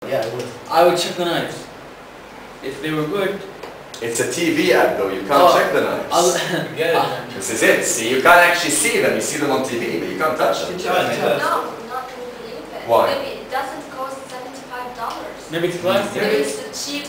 Yeah, I would. I would check the knives. If they were good. It's a TV ad though, you can't check the knives. This is it, see, you can't actually see them, you see them on TV, but you can't touch them. No, not gonna believe it. Why? Maybe it doesn't cost $75. Maybe it's plastic. Maybe it's a cheap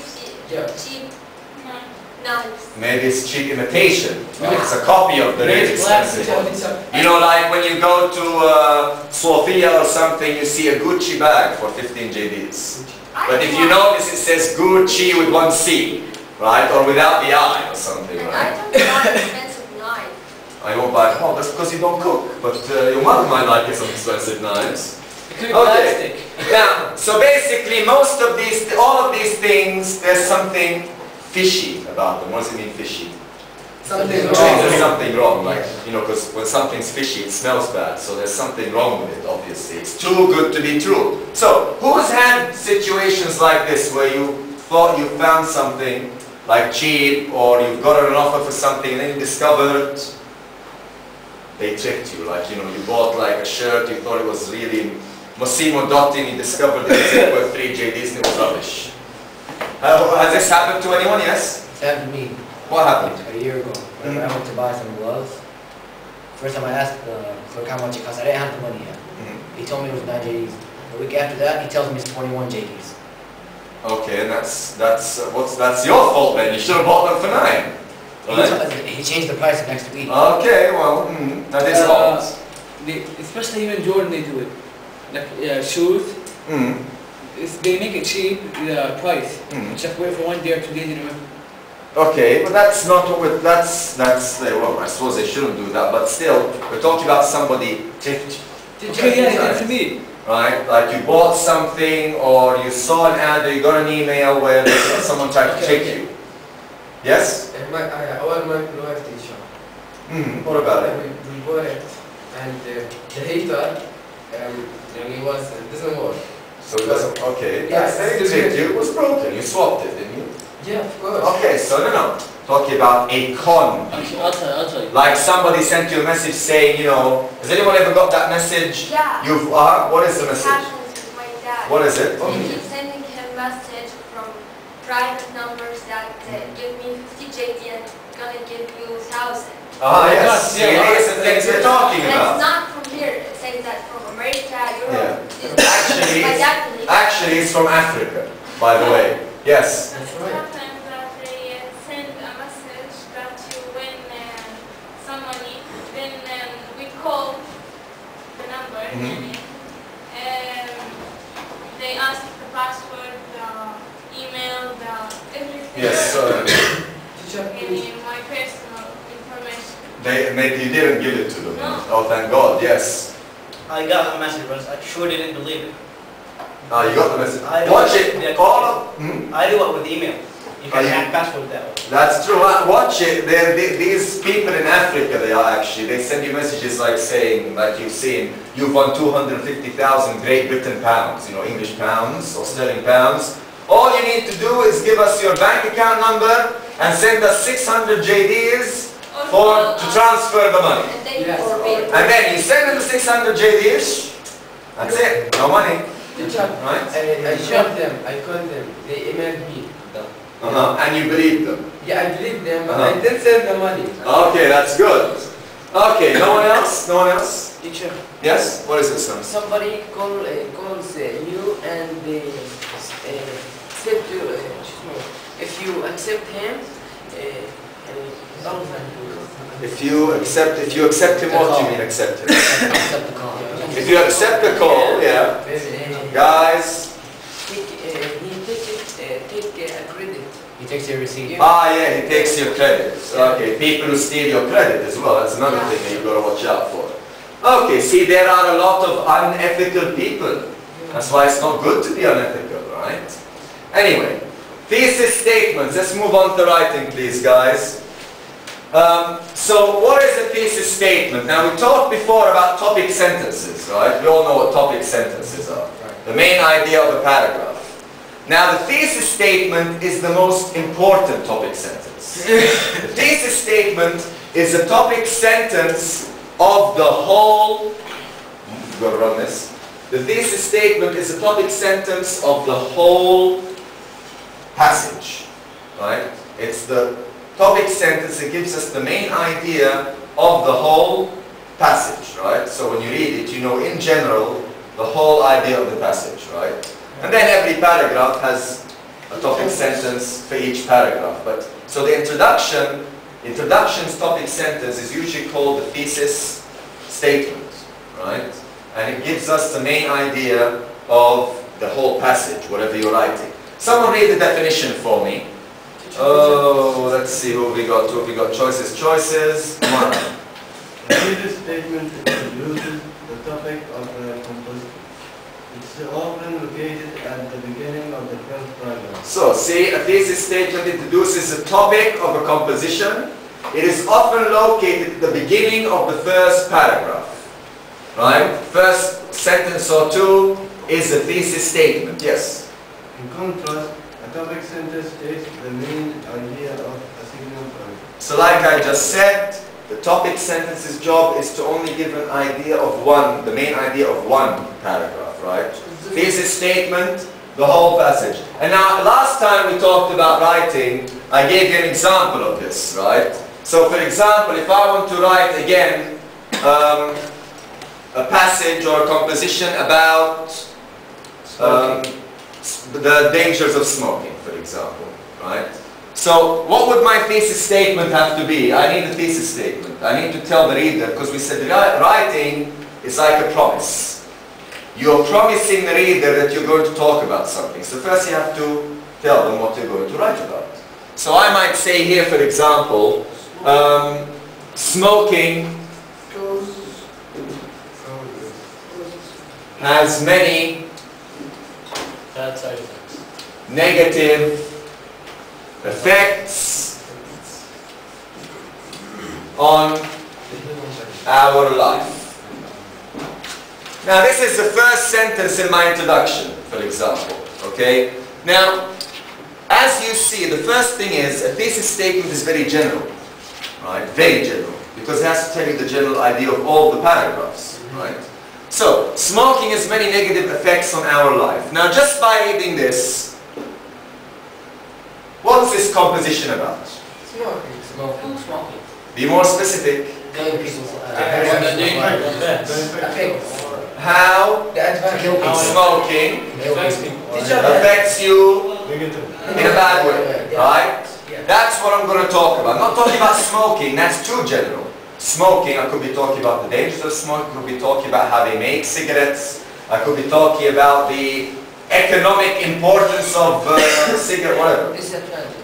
knives. Maybe it's cheap imitation. It's a copy of the Maybe really it's expensive plastic. one. You know, like when you go to Sofia or something, you see a Gucci bag for 15 JDs. But if you notice, it says Gucci with one C, right? Or without the I or something, And right? I don't buy expensive knife. I won't buy it. Oh, that's because you don't cook. But your mother might like some expensive knives. It could be plastic. Now, so basically, most of these, all of these things, there's something fishy about them. What does it mean, fishy? Something There's wrong. something wrong, like, you know, because when something's fishy, it smells bad. So there's something wrong with it, obviously. It's too good to be true. So, who's had situations like this where you thought you found something like cheap, or you've got an offer for something and then you discovered they tricked you? Like, you know, you bought like a shirt, you thought it was really Massimo Dotti, and you discovered it was worth 3 JDs and it was rubbish. Has this happened to anyone? Yes? It happened to me What happened? a year ago. When I went to buy some gloves. First time I asked the clerk how much it cost, I didn't have the money yet. He told me it was 9 JDs. The week after that, he tells me it's 21 JDs. Okay, and that's your fault then. You should have bought them for 9. Right? He changed the price the next week. Okay, well, that is odd. Especially even Jordan, they do it. Like shoes. They make it cheap, the price. Just wait for 1 day or 2 days and Okay, but that's not what we're, well, I suppose they shouldn't do that, but still, we're talking about somebody tricked you. to me. Right? Like you bought something, or you saw an ad, or you got an email where someone tried to trick you. Yes? My wife teacher. What about it? We bought it, and the heater, it doesn't work. So it doesn't, okay. Yes. They tricked you, it was broken, you swapped it, didn't you? Yeah, of course. Okay, so no. Talking about a con. Actually, I'll tell you. Like somebody sent you a message saying, you know, has anyone ever got that message? Yeah. What is the It message? happens with my dad. What is it? He keeps sending him message from private numbers that give me 50 JD and gonna give you 1,000. Yes. See, these are the things we're talking And it's about. not from here. It says that from America, Europe. Yeah. Actually, it's from Africa, by the way. Yes. That's It happens that they send a message that you win some money, then we call the number, they ask the password, the email, the everything. Yes. My personal information. Maybe you didn't give it to them. No. Oh, thank God. Yes. I got a message, but I sure didn't believe it. You got the message. I Watch do it. it. All of, I do it with email. You can you- hack password that way. That's true. Watch it. These people in Africa, they send you messages like saying, like you've seen, you've won 250,000 Great Britain pounds, you know, English pounds or sterling pounds. All you need to do is give us your bank account number and send us 600 JDs to transfer the money. And then you forbid. And then you send them the 600 JDs, that's it, no money. Right? I shot them, I called them, they emailed me. And you believe them. Yeah, I believe them, but I didn't send the money. Okay, that's good. Okay, no one else? No one else? Teacher, Yes? What is it, son? somebody calls you and they said to if you accept him, If you accept him, what do you mean accept him? accept the call. If you accept the call, yeah. Guys. He take a credit. He takes your receipt. Yeah, he takes your credit. Okay, people who steal your credit as well, that's another thing that you've got to watch out for. Okay, see, there are a lot of unethical people. That's why it's not good to be unethical, right? Anyway, thesis statements. Let's move on to writing, please, guys. So what is a thesis statement? Now, we talked before about topic sentences, right? We all know what topic sentences are. The main idea of a paragraph. Now, the thesis statement is the most important topic sentence. The thesis statement is a topic sentence of the whole, you've got to run this, The thesis statement is a topic sentence of the whole passage, right? It's the topic sentence that gives us the main idea of the whole passage, right? So when you read it, you know in general the whole idea of the passage, right? And then every paragraph has a topic sentence for each paragraph. But so the introduction's topic sentence is usually called the thesis statement, right? And it gives us the main idea of the whole passage, whatever you're writing. Someone read the definition for me. Oh, let's see who we got. Who we got? Choices. Come on. The thesis statement introduces the topic of the composition. It's often located at the beginning of the first paragraph. So, see, a thesis statement introduces a topic of a composition. It is often located at the beginning of the first paragraph. Right? First sentence or two is a thesis statement. Yes? In contrast, a topic sentence states the main idea of a single paragraph. So like I just said, the topic sentence's job is to only give an idea of one, the main idea of one paragraph, right? Thesis statement, the whole passage. And now, last time we talked about writing, I gave you an example of this, right? So for example, if I want to write again a passage or a composition about the dangers of smoking, for example, right? So what would my thesis statement have to be? I need a thesis statement. I need to tell the reader, because we said writing is like a promise. You're promising the reader that you're going to talk about something. So first you have to tell them what you're going to write about. So I might say here, for example, smoking has many Bad side effects. negative effects on our life. Now this is the first sentence in my introduction, for example, okay? Now, as you see, the first thing is, a thesis statement is very general, right? Very general, because it has to tell you the general idea of all the paragraphs, right? So, smoking has many negative effects on our life. Now, just by reading this, what's this composition about? Smoking. Smoking. Be more specific. Killing people. How smoking affects you in a bad way, right? That's what I'm going to talk about. I'm not talking about smoking, that's too general. Smoking, I could be talking about the dangers of smoking, I could be talking about how they make cigarettes, I could be talking about the economic importance of cigarette, whatever.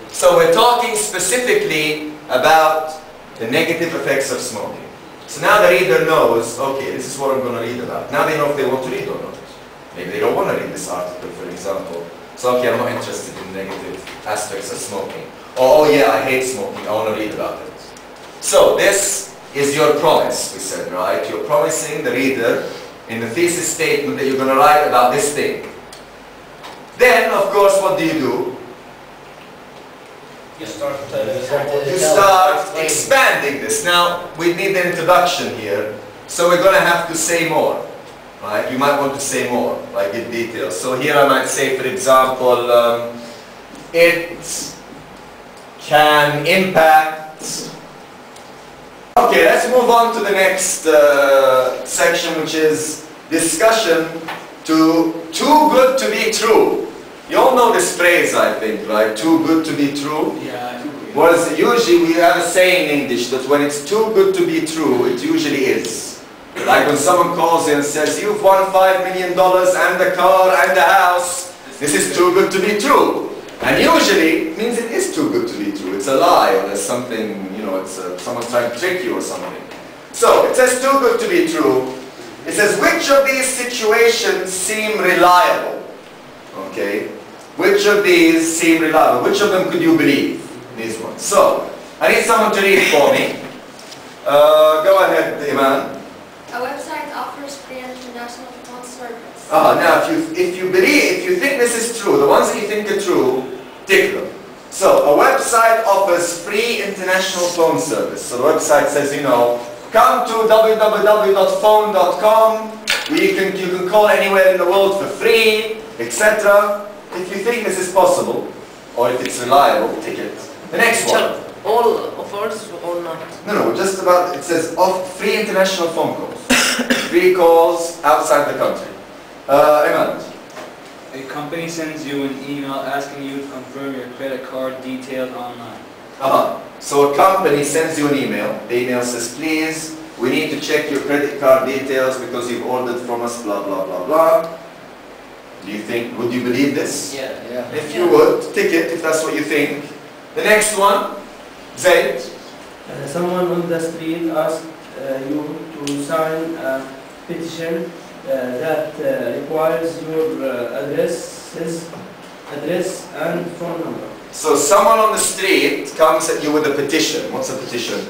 So we're talking specifically about the negative effects of smoking. So now the reader knows, okay, this is what I'm going to read about. Now they know if they want to read or not. Maybe they don't want to read this article, for example. So, okay, I'm not interested in negative aspects of smoking. Or, oh yeah, I hate smoking, I want to read about it. So, this is your promise, we said, right? You're promising the reader in the thesis statement that you're going to write about this thing. Then, of course, what do? You start You start expanding this. Now, we need an introduction here, so we're going to have to say more. Right? You might want to say more, like in details. So here I might say, for example, it can impact. Okay, let's move on to the next section, which is discussion to too good to be true. You all know this phrase, I think, right? Too good to be true. Yeah. Well, usually we have a saying in English that when it's too good to be true, it usually is. Like when someone calls in and says, you've won $5 million and the car and the house, this is too good to be true. And usually it means it is too good to be true. It's a lie, or there's something, you know, it's someone's trying to trick you or something. So it says too good to be true. It says, which of these situations seem reliable? Okay, which of these seem reliable? Which of them could you believe? These ones. So, I need someone to read for me. Go ahead, Iman. A website offers free international phone service. Now if you think this is true, the ones that you think are true, tick them. So, a website offers free international phone service. So the website says, you know, come to www.phone.com you can call anywhere in the world for free, etc. If you think this is possible, or if it's reliable, take it. The next one. All offers or not? No, just about, it says free international phone calls. Free calls outside the country. Iman. A company sends you an email asking you to confirm your credit card details online. So a company sends you an email. The email says, please, we need to check your credit card details because you've ordered from us, blah, blah, blah, blah. Do you think, would you believe this? Yeah. If you would, tick it if that's what you think. The next one, Zaid. Someone on the street asked you to sign a petition that requires your address and phone number. So someone on the street comes at you with a petition. What's a petition?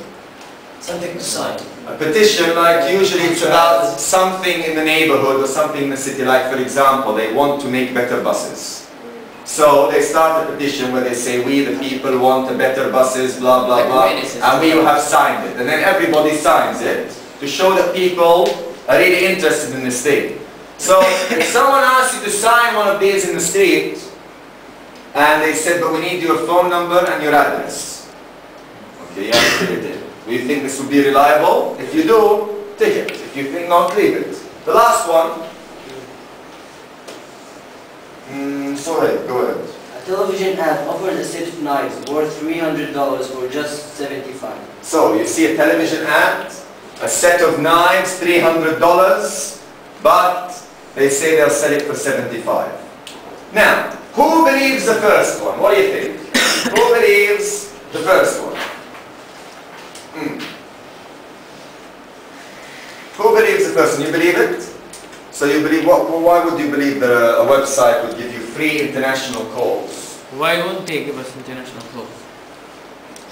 Something to sign. A petition, like usually it's about something in the neighborhood or something in the city. Like for example, they want to make better buses. So they start a petition where they say, we the people want a better buses, blah, blah, blah. And we have signed it. And then everybody signs it to show that people are really interested in this thing. So if someone asks you to sign one of these in the street, and they said, but we need your phone number and your address. Okay, you have to fill it in. Do you think this would be reliable? If you do, take it. If you think not, leave it. The last one. Sorry, go ahead. A television ad offers a set of knives worth $300 for just $75. So you see a television ad, a set of knives, $300, but they say they'll sell it for $75. Now, who believes the first one? What do you think? Who believes the first one? Who believes the first one? You believe it? So you believe what? Why would you believe that a website would give you free international calls? Why wouldn't they give us international calls?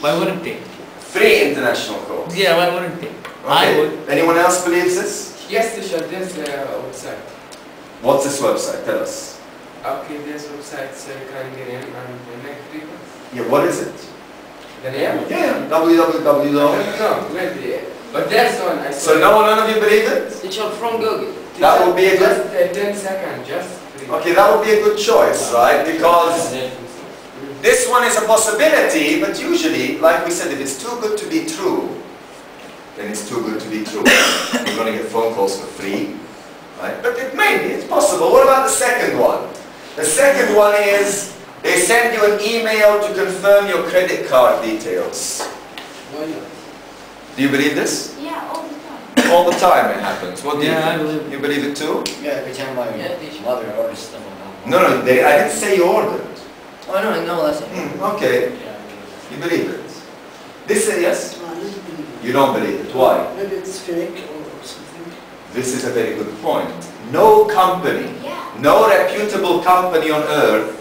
Why wouldn't they? Free international calls. Yeah, why wouldn't they? Okay. I would. Anyone else believes this? Yes, to show this website. What's this website? Tell us. Okay, this website so you can get in and connect people. Yeah, what is it? The name? Yeah, www. No, maybe. But that's one I saw. So none of you believe it? It's from Google. That would be a good... Just 10 seconds, just please. Okay, that would be a good choice, right? Because this one is a possibility, but usually, like we said, if it's too good to be true, then it's too good to be true. You're going to get phone calls for free, right? But it may be, it's possible. What about the second one? The second one is, they send you an email to confirm your credit card details. Why not? Do you believe this? Yeah, all the time. All the time it happens. What do you Yeah, I think? believe it. You believe it too? Yeah, every time my mother orders stuff on No, I didn't say you ordered. Oh, no, that's it. Okay, you believe it. This is yes? You don't believe it. Why? Maybe it's fake or something. This is a very good point. No company, no reputable company on earth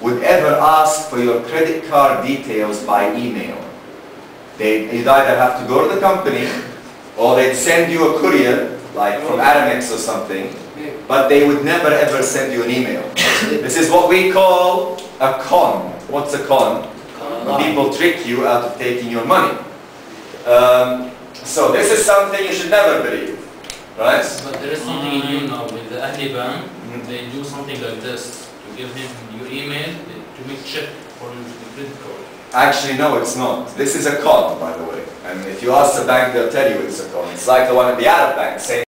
would ever ask for your credit card details by email. You'd either have to go to the company or they'd send you a courier, like from Aramex or something, but they would never ever send you an email. This is what we call a con. What's a con? When people trick you out of taking your money. So this is something you should never believe, right? But there is something new now with the Ahli Bank. They do something like this to give him your email to make check for the credit card. Actually, no, it's not. This is a con, by the way. And if you ask the bank, they'll tell you it's a con. It's like the one at the Arab Bank saying